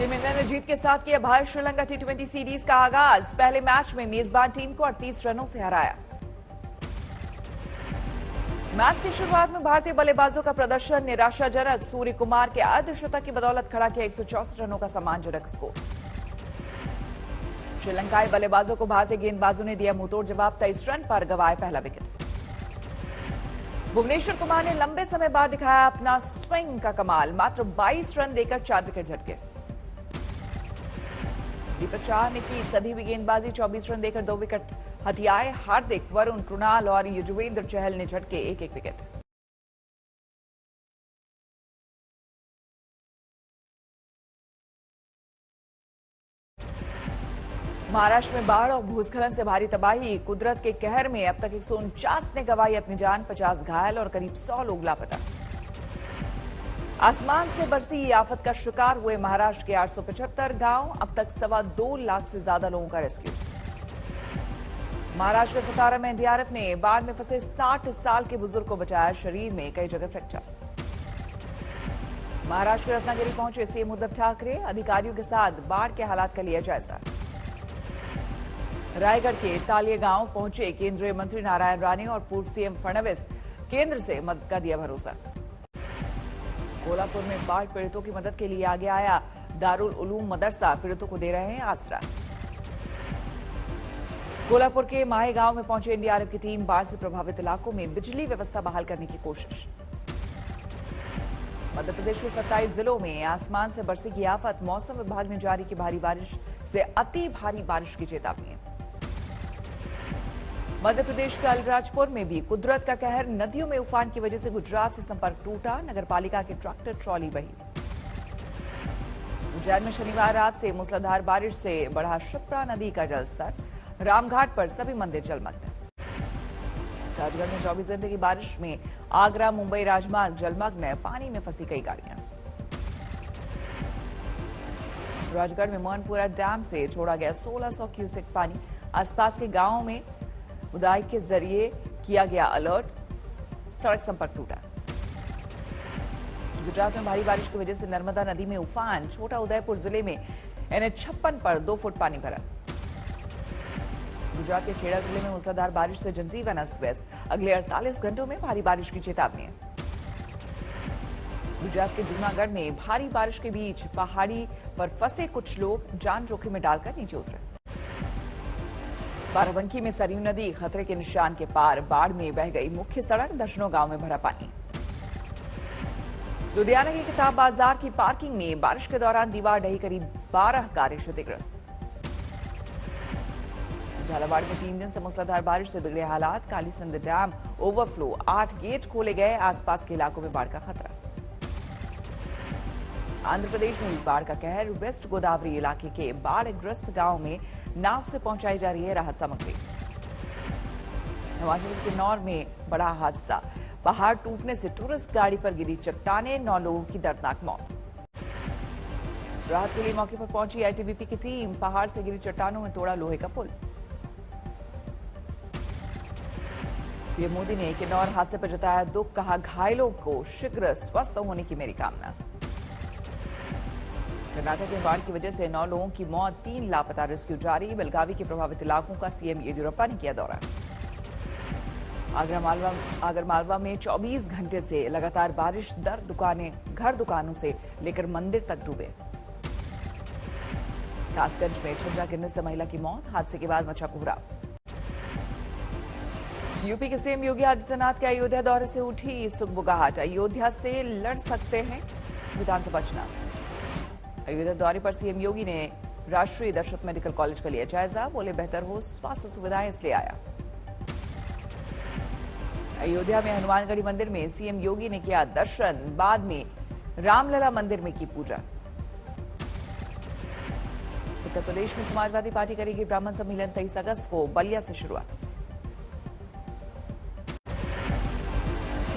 Team India ने जीत के साथ किया भारत श्रीलंका टी20 सीरीज का आगाज। पहले मैच में मेजबान टीम को 38 रनों से हराया। मैच की शुरुआत में भारतीय बल्लेबाजों का प्रदर्शन निराशाजनक। सूर्य कुमार के अर्धशतक की बदौलत खड़ा किया 164 रनों का सम्मानजनक स्कोर। श्रीलंकाई बल्लेबाजों को भारतीय गेंदबाजों ने दिया मुंहतोड़ जवाब। 23 रन पर गंवाए पहला विकेट। भुवनेश्वर कुमार ने लंबे समय बाद दिखाया अपना स्विंग का कमाल। मात्र 22 रन देकर 4 विकेट झटके। दीपक चाहर ने की सभी भी गेंदबाजी। 24 रन देकर 2 विकेट हथियाए। हार्दिक, वरुण, कृणाल और युजवेंद्र चहल ने झटके एक एक विकेट। महाराष्ट्र में बाढ़ और भूस्खलन से भारी तबाही। कुदरत के कहर में अब तक 149 ने गंवाई अपनी जान, 50 घायल और करीब 100 लोग लापता। आसमान से बरसी आफत का शिकार हुए महाराष्ट्र के 875 गांव। अब तक 2.25 लाख से ज्यादा लोगों का रेस्क्यू। महाराष्ट्र के सतारा में एनडीआरएफ ने बाढ़ में फंसे 60 साल के बुजुर्ग को बचाया। शरीर में कई जगह फ्रैक्चर। महाराष्ट्र के रत्नागिरी पहुंचे सीएम उद्धव ठाकरे। अधिकारियों के साथ बाढ़ के हालात का लिया जायजा। रायगढ़ के तालिया गांव पहुंचे केंद्रीय मंत्री नारायण राणे और पूर्व सीएम फडणवीस। केंद्र से मदद का दिया भरोसा। कोल्हापुर में बाढ़ पीड़ितों की मदद के लिए आगे आया दारुल उलूम मदरसा। पीड़ितों को दे रहे हैं आसरा। कोल्हापुर के माहे गांव में पहुंचे एनडीआरएफ की टीम। बाढ़ से प्रभावित इलाकों में बिजली व्यवस्था बहाल करने की कोशिश। मध्य प्रदेश के 27 जिलों में आसमान से बरसेगी आफत। मौसम विभाग ने जारी की भारी बारिश से अति भारी बारिश की चेतावनी। मध्य प्रदेश के अलीराजपुर में भी कुदरत का कहर। नदियों में उफान की वजह से गुजरात से संपर्क टूटा। नगरपालिका के ट्रैक्टर ट्रॉली बही। उज्जैन में शनिवार रात से मूसलाधार बारिश से बढ़ा शिप्रा नदी का जलस्तर। रामघाट पर सभी मंदिर जलमग्न। राजगढ़ में 24 घंटे की बारिश में आगरा मुंबई राजमार्ग जलमग्न। पानी में फंसी कई गाड़ियां। राजगढ़ में मोहनपुरा डैम से छोड़ा गया 1600 क्यूसेक पानी। आसपास के गांवों में उदाई के जरिए किया गया अलर्ट। सड़क संपर्क टूटा। गुजरात में भारी बारिश की वजह से नर्मदा नदी में उफान। छोटा उदयपुर जिले में NH56 पर 2 फुट पानी भरा। गुजरात के खेड़ा जिले में मूसलाधार बारिश से जनजीवन अस्त व्यस्त। अगले 48 घंटों में भारी बारिश की चेतावनी है। गुजरात के जूनागढ़ में भारी बारिश के बीच पहाड़ी पर फंसे कुछ लोग जान जोखिम में डालकर नीचे उतरे। बाराबंकी में सरयू नदी खतरे के निशान के पार। बाढ़ में बह गई मुख्य सड़क। दर्जनों गांव में भरा पानी। लुधियाना के किताब बाजार की पार्किंग में बारिश के दौरान दीवार ढही। करीब 12 कारें क्षतिग्रस्त। झालावाड़ में 3 दिन से मूसलाधार बारिश से बिगड़े हालात। Kalisindh dam overflow. 8 गेट खोले गए। आसपास के इलाकों में बाढ़ का खतरा। आंध्र प्रदेश में बाढ़ का कहर। वेस्ट गोदावरी इलाके के बाढ़ग्रस्त गांव में नाव से पहुंचाई जा रही है राहत सामग्री। हिमाचल के किन्नौर में बड़ा हादसा। पहाड़ टूटने से टूरिस्ट गाड़ी पर गिरी चट्टानें। 9 लोगों की दर्दनाक मौत। राहत के लिए मौके पर पहुंची आईटीबीपी की टीम। पहाड़ से गिरी चट्टानों में तोड़ा लोहे का पुल। पीएम मोदी ने किन्नौर हादसे पर जताया दुख। कहा घायलों को शीघ्र स्वस्थ होने की मेरी कामना। कर्नाटक में बाढ़ की वजह से 9 लोगों की मौत। 3 लापता। रेस्क्यू जारी। बेलगावी के प्रभावित इलाकों का सीएम येदियुरप्पा ने किया दौरा। आगर मालवा में 24 घंटे से लगातार बारिश। घर दुकानों से लेकर मंदिर तक डूबे। कासगंज में छज्जा गिरने से महिला की मौत। हादसे के बाद मचा कोहराम। यूपी के सीएम योगी आदित्यनाथ के अयोध्या दौरे से उठी सुगबुगाहट। अयोध्या से लड़ सकते हैं विधानसभा चुनाव। अयोध्या दौरे पर सीएम योगी ने राष्ट्रीय दशरथ मेडिकल कॉलेज का लिया जायजा। बोले बेहतर हो स्वास्थ्य सुविधाएं इसलिए आया। अयोध्या में हनुमानगढ़ी मंदिर में सीएम योगी ने किया दर्शन। बाद में रामलला मंदिर में की पूजा। उत्तर प्रदेश में समाजवादी पार्टी करेगी ब्राह्मण सम्मेलन। 23 अगस्त को बलिया से शुरुआत।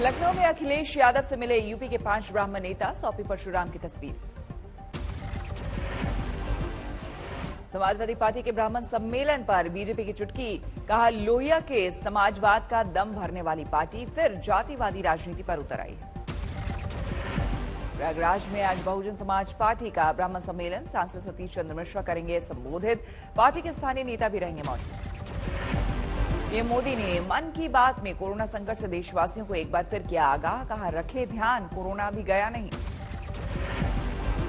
लखनऊ में अखिलेश यादव से मिले यूपी के 5 ब्राह्मण नेता। सौंपी परशुराम की तस्वीर। समाजवादी पार्टी के ब्राह्मण सम्मेलन पर बीजेपी की चुटकी। कहा लोहिया के समाजवाद का दम भरने वाली पार्टी फिर जातिवादी राजनीति पर उतर आई है। प्रयागराज में आज बहुजन समाज पार्टी का ब्राह्मण सम्मेलन, सांसद सतीश चंद्र मिश्रा करेंगे संबोधित। पार्टी के स्थानीय नेता भी रहेंगे मौजूद। पीएम मोदी ने मन की बात में कोरोना संकट से देशवासियों को एक बार फिर किया आगाह, कहा रखे ध्यान, कोरोना अभी गया नहीं।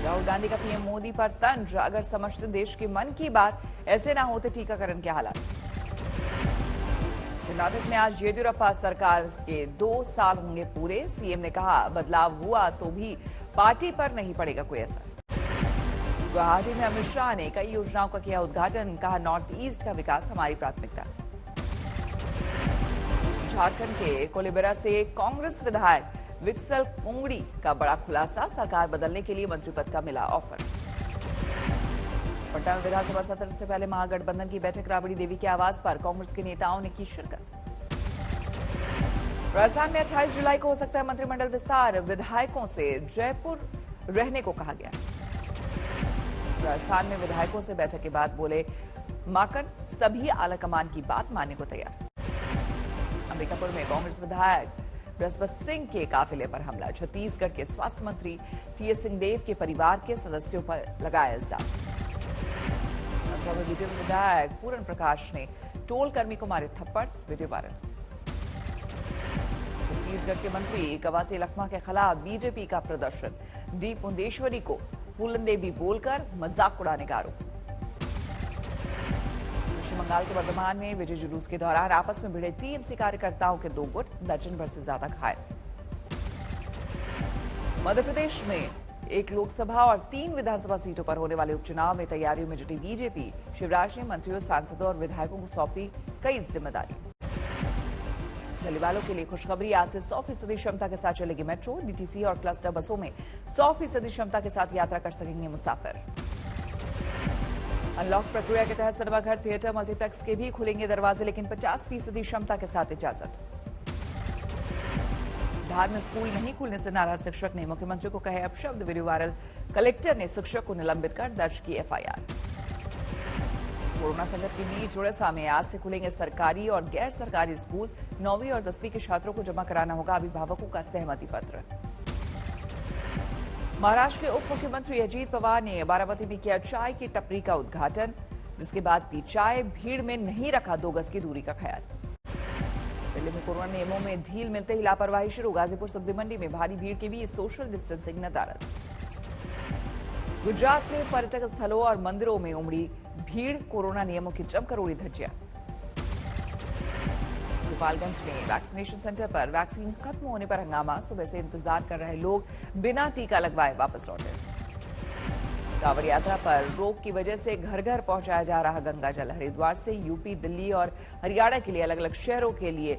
राहुल गांधी का पीएम मोदी पर तंज, अगर समझते देश की मन की बात, ऐसे ना होते टीकाकरण के हालात। कर्नाटक में आज येदियुरप्पा सरकार के 2 साल होंगे पूरे। सीएम ने कहा बदलाव हुआ तो भी पार्टी पर नहीं पड़ेगा कोई असर। गुवाहाटी में अमित शाह ने कई योजनाओं का किया उद्घाटन, कहा नॉर्थ ईस्ट का विकास हमारी प्राथमिकता। झारखंड के कोलेबरा से कांग्रेस विधायक विक्सल कुंगड़ी का बड़ा खुलासा, सरकार बदलने के लिए मंत्री पद का मिला ऑफर। पटना में विधानसभा सत्र से पहले महागठबंधन की बैठक, राबड़ी देवी के आवास पर कांग्रेस के नेताओं ने की शिरकत। राजस्थान में 28 जुलाई को हो सकता है मंत्रिमंडल विस्तार, विधायकों से जयपुर रहने को कहा गया। राजस्थान में विधायकों से बैठक के बाद बोले माकन, सभी आलाकमान की बात मानने को तैयार। अंबिकापुर में कांग्रेस विधायक बृहस्पति सिंह के काफिले पर हमला, छत्तीसगढ़ के स्वास्थ्य मंत्री टीएस सिंहदेव के परिवार के सदस्यों पर लगाया इल्जाम। बीजेपी विधायक पूरन प्रकाश ने टोल कर्मी को मारे थप्पड़, वीडियो वायरल। छत्तीसगढ़ के मंत्री कवासी लखमा के खिलाफ बीजेपी का प्रदर्शन, डी पुंडेश्वरी को फूलनदेवी बोलकर मजाक उड़ाने का आरोप। पश्चिम बंगाल के वर्धमान में विजय जुलूस के दौरान आपस में भिड़े टीएमसी कार्यकर्ताओं के 2 गुट, दर्जन भर से ज्यादा घायल। मध्य प्रदेश में 1 लोकसभा और 3 विधानसभा सीटों पर होने वाले उपचुनाव में तैयारियों में जुटी बीजेपी। शिवराज ने मंत्रियों, सांसदों और विधायकों को सौंपी कई जिम्मेदारी। दिल्ली वालों के लिए खुशखबरी, आज से 100% क्षमता के साथ चलेगी मेट्रो। डीटीसी और क्लस्टर बसों में 100% क्षमता के साथ यात्रा कर सकेंगे मुसाफिर। अनलॉक प्रक्रिया के तहत सिनेमाघर, थिएटर, मल्टीप्लेक्स के भी खुलेंगे दरवाजे, लेकिन 50% क्षमता के साथ इजाजत। धार में स्कूल नहीं खुलने से नाराज शिक्षक ने मुख्यमंत्री को कहे अपशब्द, वीडियो वायरल। कलेक्टर ने शिक्षक को निलंबित कर दर्ज की एफआईआर। कोरोना संकट के बीच उड़ीसा में आज से खुलेंगे सरकारी और गैर सरकारी स्कूल। 9वीं और 10वीं के छात्रों को जमा कराना होगा अभिभावकों का सहमति पत्र। महाराष्ट्र के उप मुख्यमंत्री अजीत पवार ने बारामती में किया चाय की टपरी का उद्घाटन, जिसके बाद पी चाय, भीड़ में नहीं रखा 2 गज की दूरी का ख्याल। दिल्ली में कोरोना नियमों में ढील मिलते ही लापरवाही शुरू, गाजीपुर सब्जी मंडी में भारी भीड़ के बीच सोशल डिस्टेंसिंग नदारद। गुजरात में पर्यटक स्थलों और मंदिरों में उमड़ी भीड़, कोरोना नियमों की जमकर उड़ी धज्जियां। गोपालगंज में वैक्सीनेशन सेंटर पर वैक्सीन खत्म होने पर हंगामा, सुबह से इंतजार कर रहे लोग बिना टीका लगवाए वापस लौटे। कांवड़ यात्रा पर रोक की वजह से घर घर पहुंचाया जा रहा गंगा जल, हरिद्वार से यूपी, दिल्ली और हरियाणा के लिए अलग अलग शहरों के लिए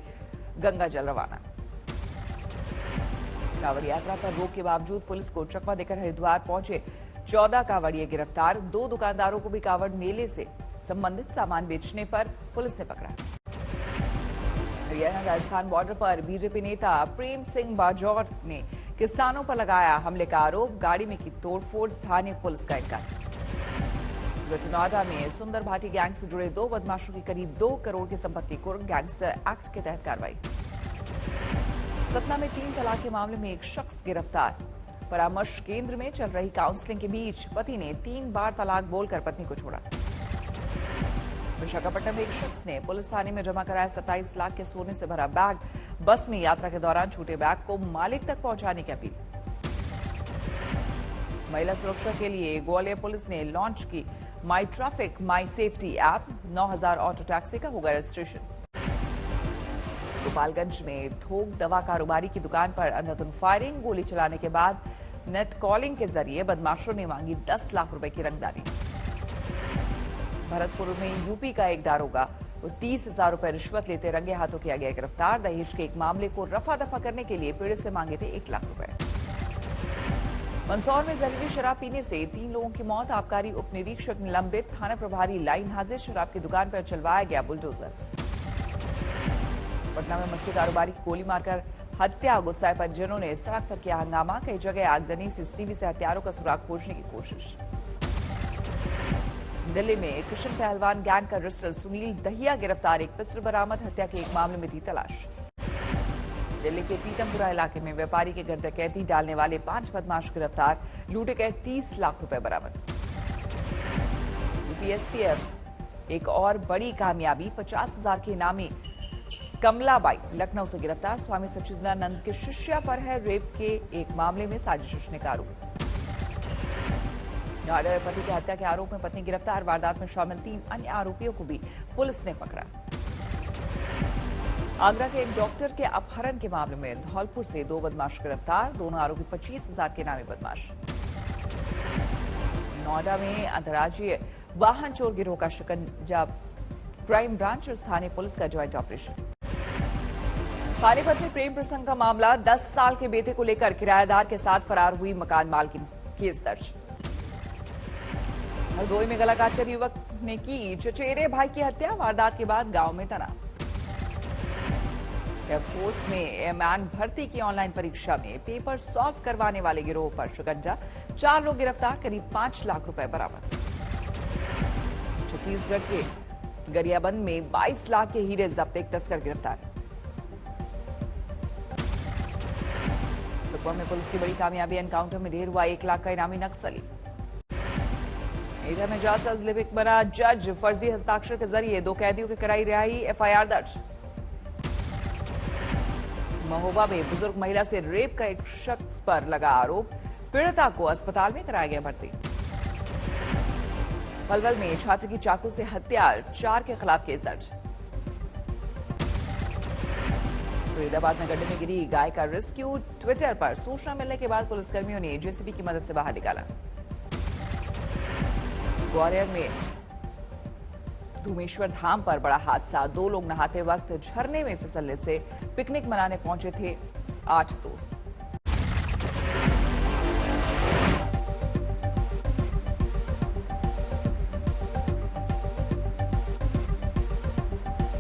गंगा जल रवाना। कांवड़ यात्रा पर रोक के बावजूद पुलिस को चकमा देकर हरिद्वार पहुंचे 14 कांवड़िए गिरफ्तार। 2 दुकानदारों को भी कांवड़ मेले से संबंधित सामान बेचने पर पुलिस ने पकड़ा। हरियाणा राजस्थान बॉर्डर पर बीजेपी नेता प्रेम सिंह बाजौर ने किसानों पर लगाया हमले का आरोप, गाड़ी में की तोड़फोड़, स्थानीय पुलिस का इनकार। नोएडा में सुंदर भाटी गैंग से जुड़े 2 बदमाशों की करीब 2 करोड़ की संपत्ति कुर्क, गैंगस्टर एक्ट के तहत कार्रवाई। सतना में 3 तलाक के मामले में एक शख्स गिरफ्तार। परामर्श केंद्र में चल रही काउंसलिंग के बीच पति ने 3 बार तलाक बोलकर पत्नी को छोड़ा। विशाखापट्टनम में एक शख्स ने पुलिस थाने में जमा कराया 27 लाख के सोने से भरा बैग, बस में यात्रा के दौरान छूटे बैग को मालिक तक पहुंचाने की अपील। महिला सुरक्षा के लिए ग्वालियर पुलिस ने लॉन्च की माई ट्रैफिक माई सेफ्टी ऐप, 9000 ऑटो टैक्सी का होगा रजिस्ट्रेशन। गोपालगंज में थोक दवा कारोबारी की दुकान पर अंधाधुंध फायरिंग, गोली चलाने के बाद नेट कॉलिंग के जरिए बदमाशों ने मांगी 10 लाख रुपए की रंगदारी। भरतपुर में यूपी का एक दारोगा और 30,000 रुपए रिश्वत लेते रंगे हाथों किया गया गिरफ्तार। दहेज के एक मामले को रफा दफा करने के लिए पीड़ित से मांगे थे 1 लाख रुपए। मंदसौर में जहरीली शराब पीने से 3 लोगों की मौत, आबकारी उप निरीक्षक निलंबित, थाना प्रभारी लाइन हाजिर, शराब की दुकान पर चलवाया गया बुलडोजर। पटना में मछली कारोबारी की गोली मारकर हत्या, गुस्साए परिजनों ने सड़क पर किया हंगामा, कई जगह आगजनी, सीसीटीवी से हत्यारों का सुराग खोजने की कोशिश। दिल्ली में कृष्ण पहलवान गैंग का रजिस्टर सुनील दहिया गिरफ्तार, एक पिस्टल बरामद, हत्या के एक मामले में थी तलाश। दिल्ली के पीतमपुरा इलाके में व्यापारी के घर डकैती डालने वाले 5 बदमाश गिरफ्तार, लूटे गए 30 लाख रुपए बरामद। यूपीएसटीएफ एक और बड़ी कामयाबी, 50,000 के इनामी कमलाबाई लखनऊ से गिरफ्तार। स्वामी सच्चिदानंद के शिष्या पर है रेप के एक मामले में साजिश रचने का आरोप। नोएडा में पति की हत्या के आरोप में पत्नी गिरफ्तार, वारदात में शामिल 3 अन्य आरोपियों को भी पुलिस ने पकड़ा। आगरा के एक डॉक्टर के अपहरण के मामले में धौलपुर से 2 बदमाश गिरफ्तार, दोनों आरोपी 25,000 के नामी बदमाश। नोएडा में अंतर्राज्यीय वाहन चोर गिरोह का शिकंजा, क्राइम ब्रांच और स्थानीय पुलिस का ज्वाइंट ऑपरेशन। पानीपत में प्रेम प्रसंग का मामला, 10 साल के बेटे को लेकर किराएदार के साथ फरार हुई मकान मालकिन, केस दर्ज। हरदोई में गला काटकर युवक ने की चचेरे भाई की हत्या, वारदात के बाद गांव में तनाव। एयरफोर्स में एयरमैन भर्ती की ऑनलाइन परीक्षा में पेपर सॉल्व करवाने वाले गिरोह पर शिकंजा, 4 लोग गिरफ्तार, करीब 5 लाख रुपए बरामद। छत्तीसगढ़ के गरियाबंद में 22 लाख के हीरे जब्त, एक तस्कर गिरफ्तार। सुकमा में पुलिस की बड़ी कामयाबी, एनकाउंटर में ढेर हुआ 1 लाख का इनामी नक्सली। एरिया में जायसवाल जिले में बना जज, फर्जी हस्ताक्षर के जरिए 2 कैदियों की कराई रिहाई, एफआईआर दर्ज। महोबा में बुजुर्ग महिला से रेप का एक शख्स पर लगा आरोप, पीड़िता को अस्पताल में कराया गया भर्ती। पलवल में छात्र की चाकू से हत्या, 4 के खिलाफ केस दर्ज। फरीदाबाद में गड्ढे में गिरी गाय का रेस्क्यू, ट्विटर पर सूचना मिलने के बाद पुलिसकर्मियों ने जेसीबी की मदद से बाहर निकाला। ग्वालियर में धूमेश्वर धाम पर बड़ा हादसा, 2 लोग नहाते वक्त झरने में फिसलने से पिकनिक मनाने पहुंचे थे 8 दोस्त।